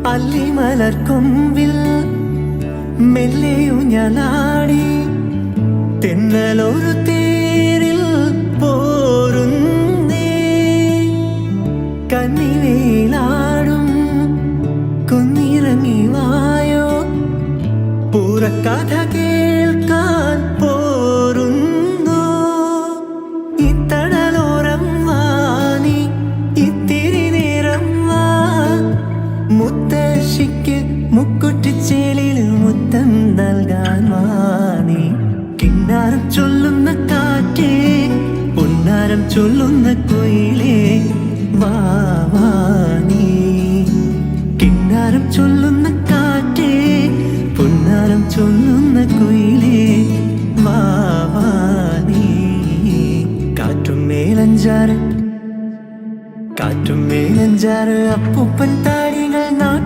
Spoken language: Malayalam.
അല്ലിമലർക്കൊമ്പിൽ മെല്ലെ ഊഞ്ഞാലാടി തെന്നലൊരു തേരിൽ പോരുന്നേ കന്നിവേലാടും കുന്നിറങ്ങി വായോ പൂരക്കഥ കേൾക്കാൻ പോരുന്നു ഇത്തടലോരം വാനി ഇത്തിരി നേരം വാ മുത്തശ്ശിക്ക് മുക്കുറ്റിച്ചേലിൽ മുത്തം നൽകാൻ വാണി കിന്നാരം ചൊല്ലുന്ന കാറ്റേ പൊന്നാരം ചൊല്ലുന്ന കുയിലേ വാണി കിന്നാരം ചൊല്ലുന്ന കാറ്റേ പൊന്നാരം ചൊല്ലുന്ന കുയിലേ വാണി കാറ്റും മേലഞ്ചാറ് അപ്പൂപ്പൻ താടികൾ നാട്ടിൽ